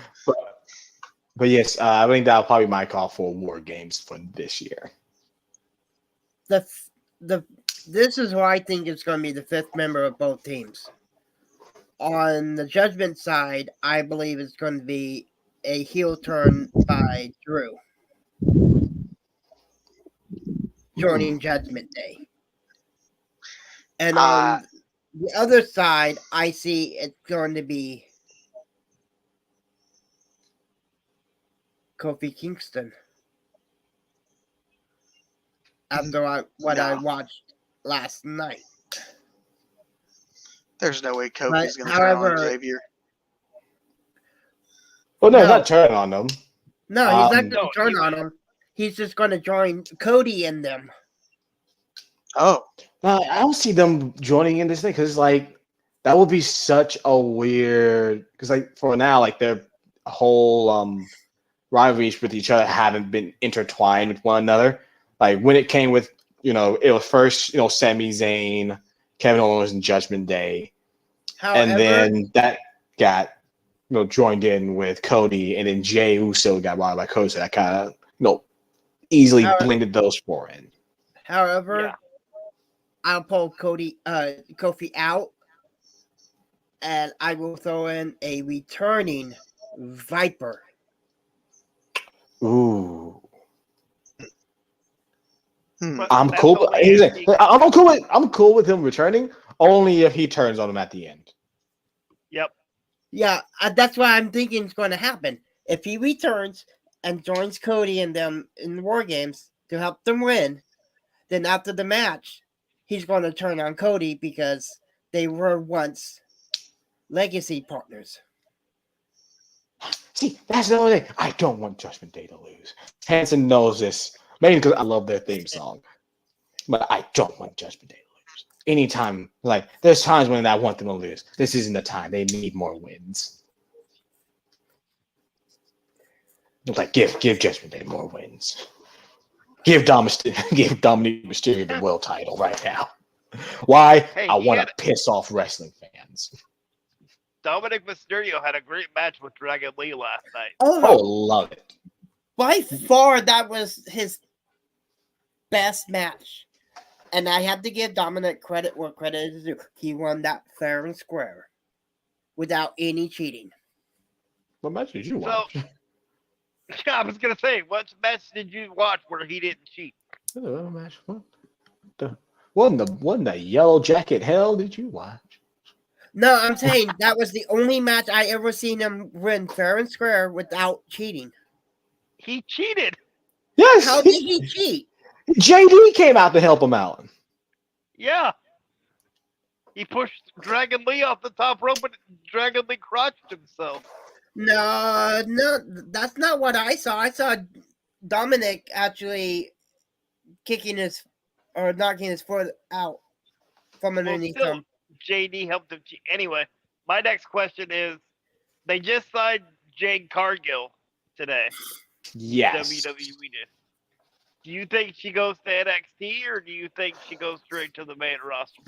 But yes, I think that'll probably be my call for War Games for this year. This is who I think is going to be the fifth member of both teams. On the Judgment side, I believe it's going to be a heel turn by Drew joining Judgment Day. And on the other side, I see it's going to be Kofi Kingston. After what I watched last night. There's no way Kofi's going to turn however- on Xavier. Well, no, No. he's not turning on them. No, he's not going No, to turn on him. He's just going to join Cody and them. Oh, No, I don't see them joining in this thing because like that would be such a weird. Because like for now, like their whole rivalries with each other haven't been intertwined with one another. Like when it came with it was first Sami Zayn, Kevin Owens, and Judgment Day, However, and then that got joined in with Cody, and then Jey Uso got brought by Cody. So that kind of easily blended those four in. However, Yeah. I'll pull Kofi out, and I will throw in a returning Viper. Ooh. But I'm that's cool. only He's if like, he- I'm cool with him returning only if he turns on him at the end. Yep. Yeah, that's what I'm thinking is going to happen. If he returns and joins Cody and them in the War Games to help them win, then after the match, he's going to turn on Cody because they were once legacy partners. See, that's the only thing. I don't want Judgment Day to lose. Hanson knows this. Maybe because I love their theme song. But I don't want Judgment Day to lose. Anytime, like, there's times when I want them to lose. This isn't the time. They need more wins. Like, give Judgment Day more wins. Give Dominic Mysterio the world title right now. Why? Hey, I he want had- to piss off wrestling fans. Dominic Mysterio had a great match with Dragon Lee last night. Oh, love it. By far, that was his best match. And I have to give Dominic credit where credit is due. He won that fair and square without any cheating. What match did you So, watch? yeah, I was gonna say, what match did you watch where he didn't cheat? Match. What the What in the Yellow Jacket hell did you watch? No, I'm saying that was the only match I ever seen him win fair and square without cheating. He cheated. Yes, How did he cheat? JD came out to help him out. Yeah. He pushed Dragon Lee off the top rope, and Dragon Lee crotched himself. No, that's not what I saw. I saw Dominic actually knocking his foot out from Well, underneath still, him. JD helped him cheat. Anyway, my next question is, they just signed Jade Cargill today. Yes. WWE did. Do you think she goes to NXT, or do you think she goes straight to the main roster?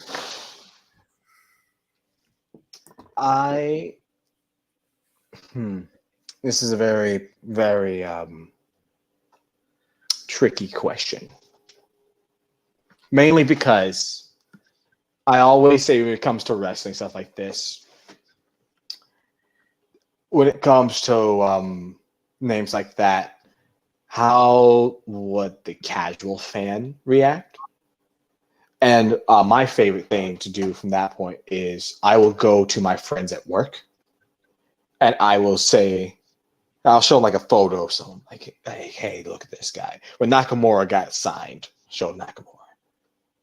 This is a very, very tricky question. Mainly because I always say when it comes to wrestling stuff like this, when it comes to names like that, how would the casual fan react? And my favorite thing to do from that point is I will go to my friends at work and I will say, I'll show them like a photo of someone, like, hey, look at this guy. When Nakamura got signed, show Nakamura.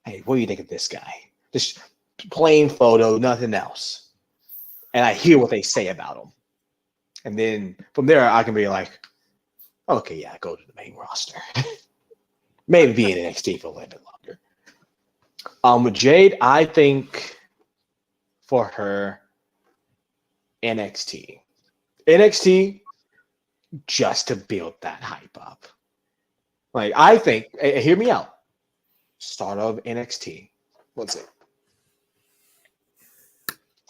Hey, what do you think of this guy? Just plain photo, nothing else. And I hear what they say about him. And then from there, I can be like, okay, yeah, go to the main roster. Maybe be in NXT for a little bit longer. With Jade, I think for her, NXT. NXT, just to build that hype up. Like, I think, hear me out. Start of NXT. What's it?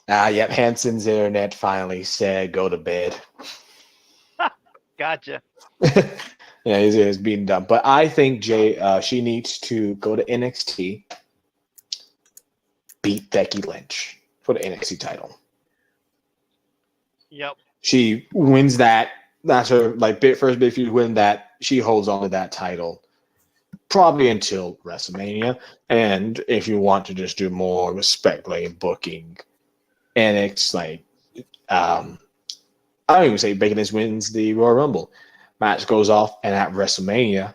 Yep, Hanson's internet finally said go to bed. Gotcha. Yeah, it's being done. But I think she needs to go to NXT, beat Becky Lynch for the NXT title. Yep. She wins that. That's her first big feud win that. She holds on to that title probably until WrestleMania. And if you want to just do more respectfully booking, NXT, I don't even say Becky Lynch wins the Royal Rumble. Match goes off, and at WrestleMania,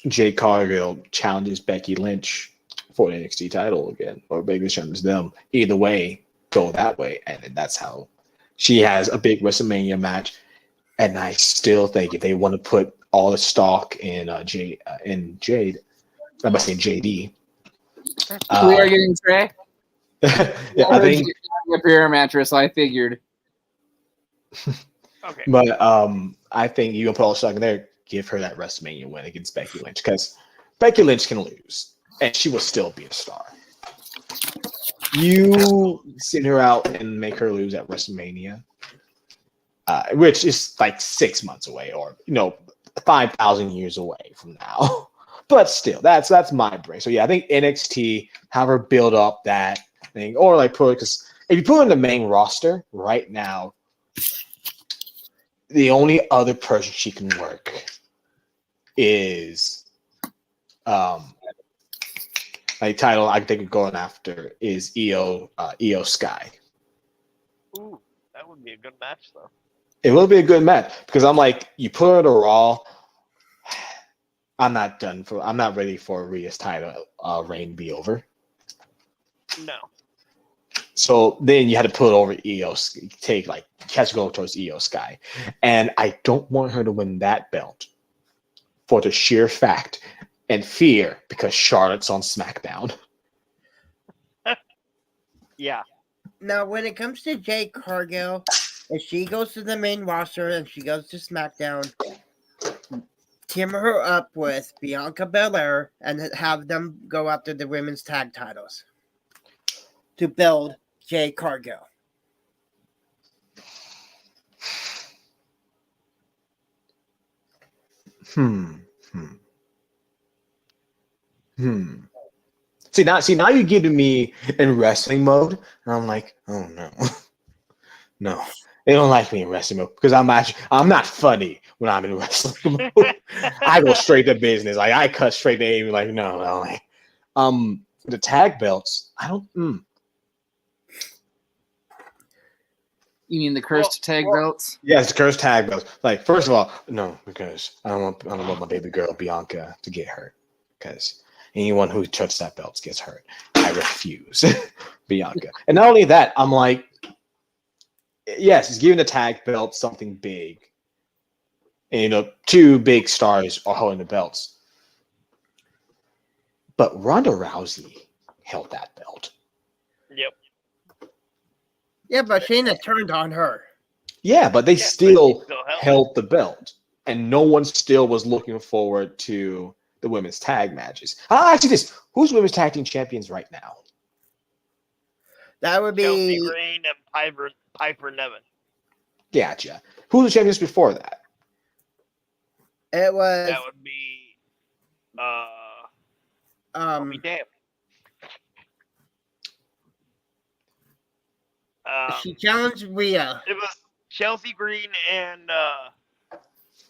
Jade Cargill challenges Becky Lynch for the NXT title again, or Becky Lynch challenges them. Either way, go that way, and that's how she has a big WrestleMania match. And I still think if they want to put all the stock in Jade, I'm about to say JD. We are getting Trey. Yeah, I think a prayer mattress. I figured. Okay. But I think you can put all the stock in there, give her that WrestleMania win against Becky Lynch, because Becky Lynch can lose, and she will still be a star. You sit her out and make her lose at WrestleMania, which is like 6 months away, or 5,000 years away from now. But still, that's my brain. So yeah, I think NXT, have her build up that thing, or because if you put her in the main roster right now, the only other person she can work is title I think going after is Io Sky. Ooh, that would be a good match though. It will be a good match because I'm like, you put her to Raw. I'm not ready for Rhea's title reign to be over. No. So then you had to put over catch go towards Io Sky. And I don't want her to win that belt for the sheer fact and fear because Charlotte's on SmackDown. Yeah. Now, when it comes to Jade Cargill, if she goes to the main roster and she goes to SmackDown, team her up with Bianca Belair and have them go after the women's tag titles to build Jade Cargill. See now you're getting me in wrestling mode, and I'm like, oh no, no, they don't like me in wrestling mode because I'm not funny when I'm in wrestling mode. I go straight to business, like I cut straight to aim, like no, like The tag belts, I don't. You mean the cursed tag belts? Yeah, it's the cursed tag belts. Like, first of all, no, because I don't want my baby girl Bianca to get hurt. Because anyone who touches that belt gets hurt. I refuse, Bianca. And not only that, I'm like, yes, it's giving the tag belt something big. And, 2 big stars are holding the belts. But Ronda Rousey held that belt. Yep. Yeah, but Shayna turned on her. Yeah, but they Yeah, but still she still held it. held the belt. And no one still was looking forward to the women's tag matches. I'll ask you this. Who's women's tag team champions right now? That would Chelsea be Green and Piper Nevin. Gotcha. Who were the champions before that? it was That would be I'll be damned. she challenged Rhea. It was Chelsea Green and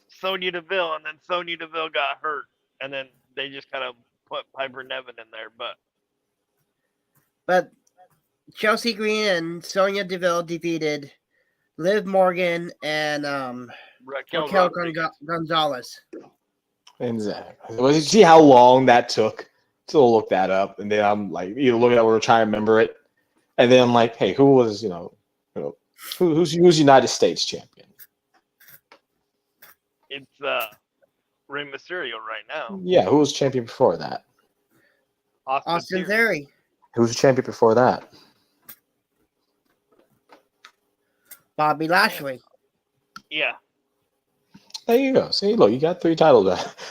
Sonya Deville, and then Sonya Deville got hurt, and then they just kind of put Piper Nevin in there. But Chelsea Green and Sonya Deville defeated Liv Morgan and Raquel Raquel Rodriguez. Gonzalez. Exactly. Well, you see how long that took to look that up, and then I'm like, looking at where we're trying to remember it, and then I'm like, hey, who was who's United States champion? It's Rey Mysterio right now. Yeah, who was champion before that? Austin Theory. Theory. Who was the champion before that? Bobby Lashley. Yeah. There you go. See, look, you got 3 titles.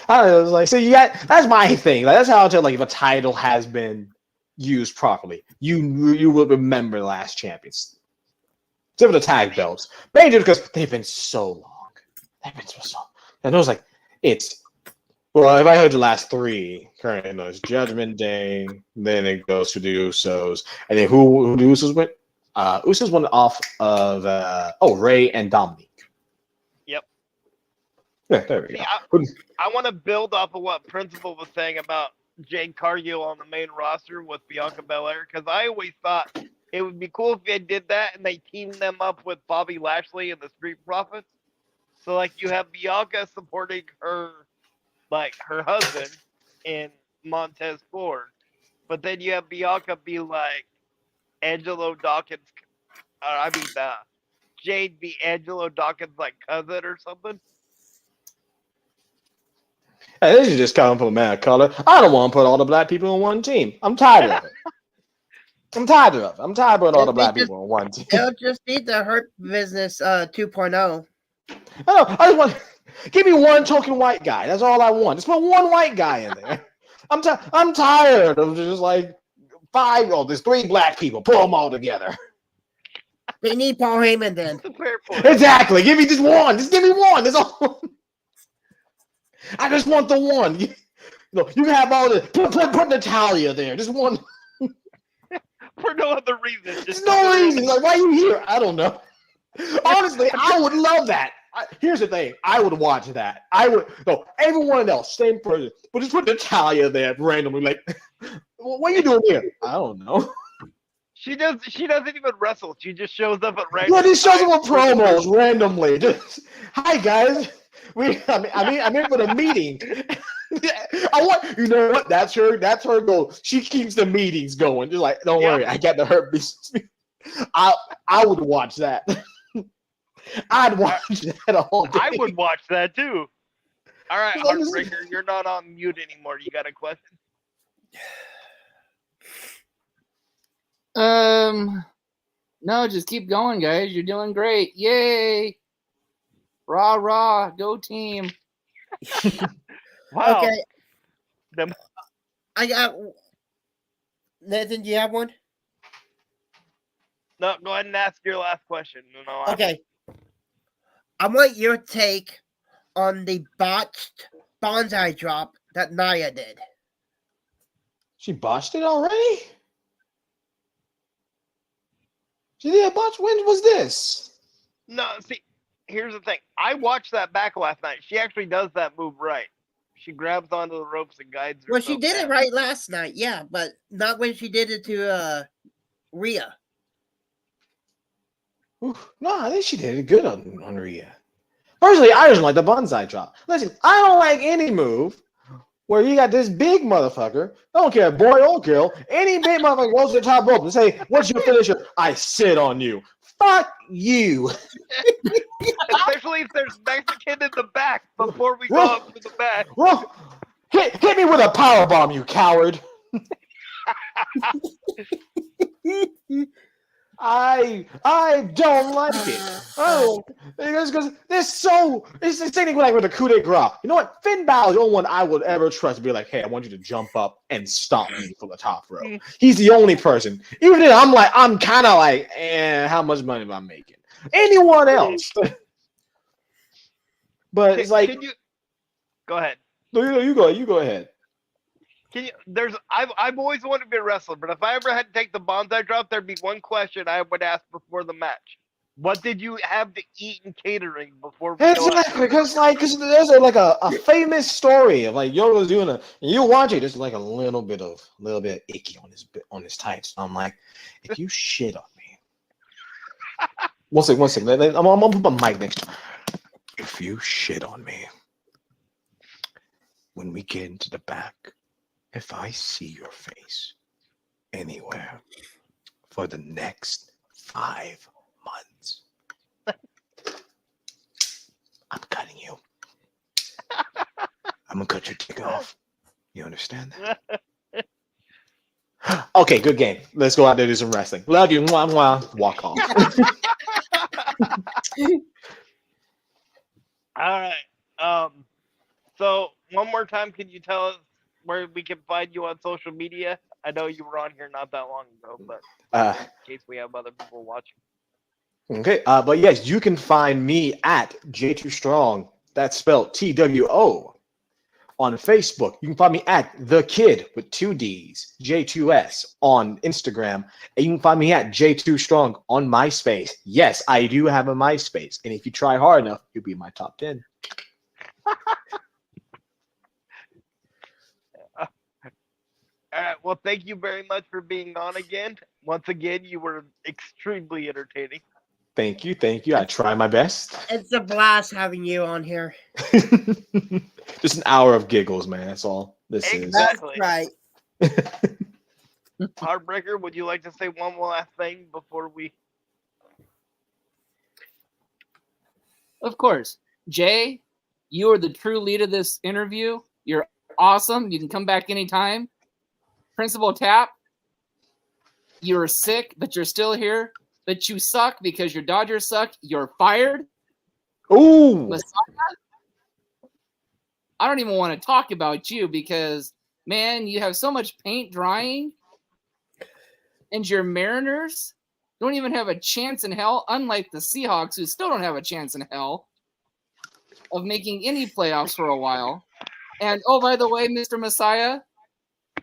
I was like, so you got. That's my thing. Like, that's how I tell. Like, if a title has been used properly, you will remember the last champions. Except for the tag belts, mainly because they've been so long. They've been so long. And it was like, well, if I heard the last 3, currently, it's Judgment Day, then it goes to the Usos, and then who the Usos went? Usos went off of Ray and Dominic. Yep. Yeah, there we See, go. I want to build off of what Principal was saying about Jade Cargill on the main roster with Bianca Belair, because I always thought it would be cool if they did that and they teamed them up with Bobby Lashley and the Street Profits. So, like, you have Bianca supporting her husband in Montez Ford, but then you have Bianca be like Angelo Dawkins. Jade be Angelo Dawkins' like cousin or something. Hey, this is just coming from a man of color. I don't want to put all the black people on one team. I'm tired of it. I'm tired of putting all the black people on one team. They'll just need the Hurt Business 2.0. I just want give me one token white guy. That's all I want. Just put one white guy in there. I'm tired of just like 5. Oh, there's 3 black people. Put them all together. They need Paul Heyman then. That's a fair point. Exactly. Give me just one. Just give me one. That's all. I just want the one. You can have all the put Natalia there. Just one. For no other reason. There's Just no reason. Like, why are you here? I don't know. Honestly, I would love that. Here's the thing. I would watch that. I would. No, everyone else, same person. But just put Natalia there randomly. Like, what are you doing here? I don't know. She doesn't even wrestle. She just shows up at random. Yeah, just shows up with times. promos randomly. Just, hi guys. I'm in for the meeting. You know what? That's her goal. She keeps the meetings going. Just like, don't worry, I got the Hurt Business. I would watch that. I'd watch that all day. I would watch that too. All right, Heartbreaker, you're not on mute anymore. You got a question? No, just keep going, guys. You're doing great. Yay! Rah rah, go team. Wow. Okay. Them- I got Nathan. Do you have one? No, go ahead and ask your last question. No, Okay. I want your take on the botched bonsai drop that Nia did. She botched it already? She did a botch? When was this? No, see, here's the thing. I watched that back last night. She actually does that move right. She grabs onto the ropes and guides Well, herself she did it down. right last night, yeah, but not when she did it to Rhea. Oof. No, I think she did it good on Rhea. Personally, I just like the bonsai drop. Listen, I don't like any move where you got this big motherfucker, I don't care, boy or girl, any big motherfucker goes to the top rope and say, what's your finisher? I sit on you. Fuck you. Especially if there's Mexican in the back before we go up to the back. Well, hit me with a power bomb, you coward. I don't like it. Oh, because it's the same thing like with the coup de grace. You know what? Finn Balor is the only one I would ever trust to be like, hey, I want you to jump up and stomp me from the top rope. He's the only person. Even then, I'm kind of like, how much money am I making? Anyone else? But it's like, Go ahead. no, you go ahead. I've always wanted to be a wrestler, but if I ever had to take the bonsai drop, there'd be one question I would ask before the match. What did you have to eat in catering before we go out? Exactly, because there's a famous story of like Yoda's doing and you watch it, there's like a little bit icky on his tights. I'm like, if you shit on me, one second. I'm gonna put my mic next to you. If you shit on me, when we get into the back, if I see your face anywhere for the next 5 months, I'm cutting you. I'm gonna cut your dick off. You understand that? Okay, good game. Let's go out there and do some wrestling. Love you. Mwah, mwah. Walk off. All right. So one more time, can you tell us where we can find you on social media? I know you were on here not that long ago, but in case we have other people watching. Okay, but yes, you can find me at J2Strong. That's spelled TWO. On Facebook, you can find me at The Kid with 2 Ds, J2S on Instagram. And you can find me at J2Strong on MySpace. Yes, I do have a MySpace. And if you try hard enough, you'll be in my top 10. All right. Well, thank you very much for being on again. Once again, you were extremely entertaining. Thank you. I try my best. It's a blast having you on here. Just an hour of giggles, man. That's all this is. Exactly. That's right. Heartbreaker, would you like to say one last thing before we? Of course. Jay, you are the true lead of this interview. You're awesome. You can come back anytime. Principal Tap, you're sick, but you're still here. But you suck because your Dodgers suck. You're fired. Ooh. Messiah, I don't even want to talk about you because, man, you have so much paint drying. And your Mariners don't even have a chance in hell, unlike the Seahawks, who still don't have a chance in hell of making any playoffs for a while. And, oh, by the way, Mr. Messiah,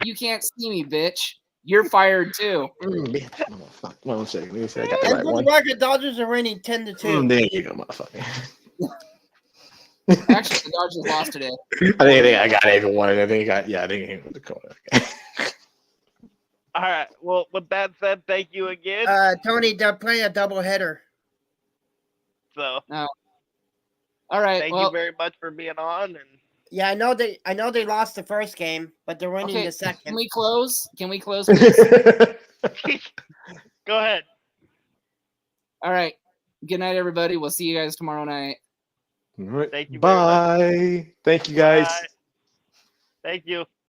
you can't see me, bitch. You're fired, too. Fuck. One second. Let me see. I got the And right for one. the record, Dodgers are winning 10-2. There you go, motherfucker. Actually, the Dodgers lost today. I think I got even one. I think I think with the corner. All right. Well, with that said, thank you again. Tony, they're playing a doubleheader. So, All right. thank well, you very much for being on. And Yeah, I know they lost the first game, but they're winning okay, the second. Can we close? Please? go ahead. All right. Good night, everybody. We'll see you guys tomorrow night. All right. Thank you very Bye. Thank you, guys. Bye. Thank you.